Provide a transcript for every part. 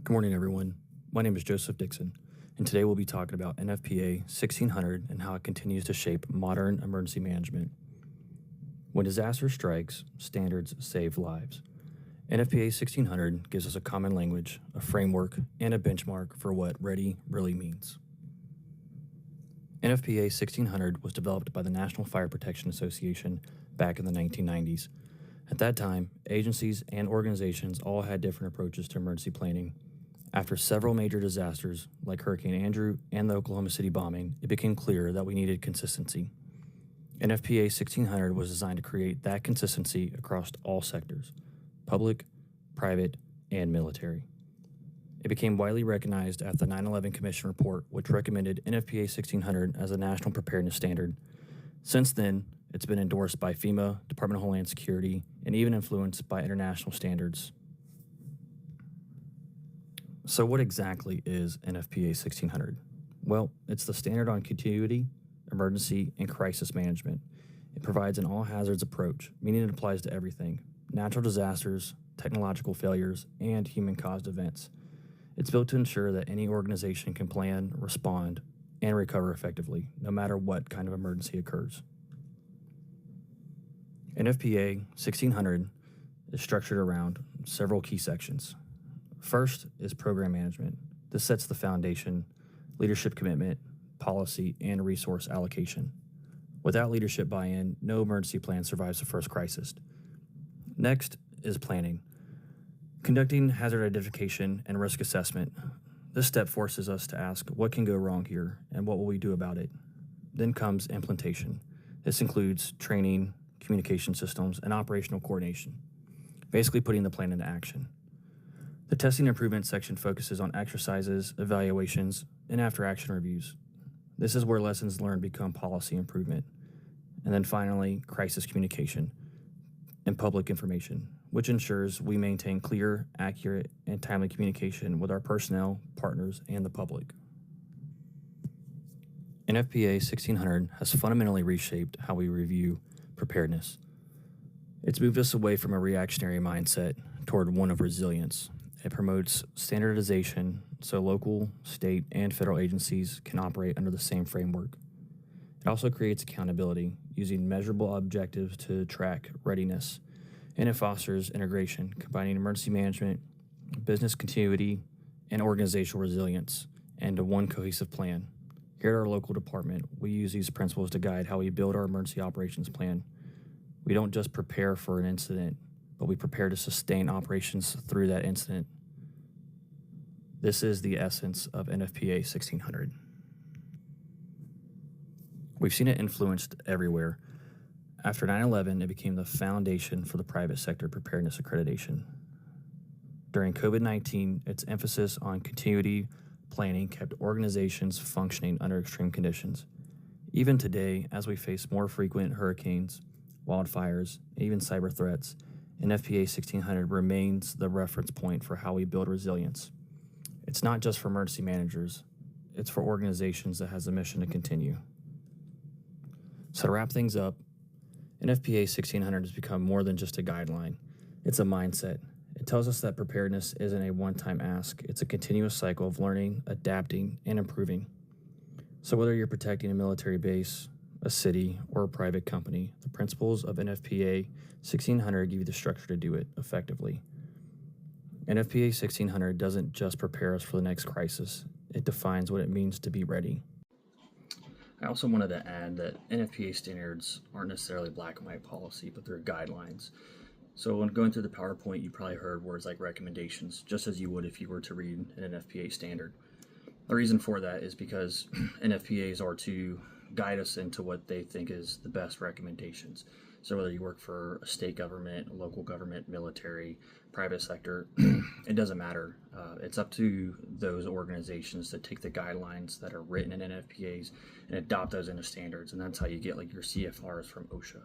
Good morning, everyone. My name is Joseph Dixon, and today we'll be talking about NFPA 1600 and how it continues to shape modern emergency management. When disaster strikes, standards save lives. NFPA 1600 gives us a common language, a framework, and a benchmark for what ready really means. NFPA 1600 was developed by the National Fire Protection Association back in the 1990s. At that time, agencies and organizations all had different approaches to emergency planning. After several major disasters, like Hurricane Andrew and the Oklahoma City bombing, it became clear that we needed consistency. NFPA 1600 was designed to create that consistency across all sectors: public, private, and military. It became widely recognized at the 9/11 Commission report, which recommended NFPA 1600 as a national preparedness standard. Since then, it's been endorsed by FEMA, Department of Homeland Security, and even influenced by international standards. So what exactly is NFPA 1600? Well, it's the standard on continuity, emergency, and crisis management. It provides an all-hazards approach, meaning it applies to everything: natural disasters, technological failures, and human-caused events. It's built to ensure that any organization can plan, respond, and recover effectively, no matter what kind of emergency occurs. NFPA 1600 is structured around several key sections. First is program management. This sets the foundation: leadership commitment, policy, and resource allocation. Without leadership buy-in, no emergency plan survives the first crisis. Next is planning. Conducting hazard identification and risk assessment. This step forces us to ask, what can go wrong here, and what will we do about it? Then comes implementation. This includes training, communication systems, and operational coordination, basically putting the plan into action. The testing improvement section focuses on exercises, evaluations, and after-action reviews. This is where lessons learned become policy improvement. And then finally, crisis communication and public information, which ensures we maintain clear, accurate, and timely communication with our personnel, partners, and the public. NFPA 1600 has fundamentally reshaped how we review preparedness. It's moved us away from a reactionary mindset toward one of resilience. It promotes standardization so local, state, and federal agencies can operate under the same framework. It also creates accountability, using measurable objectives to track readiness, and it fosters integration, combining emergency management, business continuity, and organizational resilience into one cohesive plan. Here at our local department, we use these principles to guide how we build our emergency operations plan. We don't just prepare for an incident, but we prepare to sustain operations through that incident. This is the essence of NFPA 1600. We've seen it influenced everywhere. After 9/11, it became the foundation for the private sector preparedness accreditation. During COVID-19, its emphasis on continuity planning kept organizations functioning under extreme conditions. Even today, as we face more frequent hurricanes, wildfires, and even cyber threats, NFPA 1600 remains the reference point for how we build resilience. It's not just for emergency managers, it's for organizations that has a mission to continue. So to wrap things up, NFPA 1600 has become more than just a guideline. It's a mindset. It tells us that preparedness isn't a one-time ask. It's a continuous cycle of learning, adapting, and improving. So whether you're protecting a military base, a city, or a private company, the principles of NFPA 1600 give you the structure to do it effectively. NFPA 1600 doesn't just prepare us for the next crisis. It defines what it means to be ready. I also wanted to add that NFPA standards aren't necessarily black and white policy, but they're guidelines. So when going through the PowerPoint, you probably heard words like recommendations, just as you would if you were to read an NFPA standard. The reason for that is because NFPAs are to guide us into what they think is the best recommendations. So whether you work for a state government, local government, military, private sector, it doesn't matter. It's up to those organizations to take the guidelines that are written in NFPAs and adopt those into standards. And that's how you get like your CFRs from OSHA.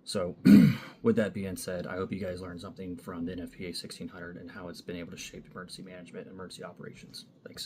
So with that being said, I hope you guys learned something from the NFPA 1600 and how it's been able to shape emergency management and emergency operations. Thanks.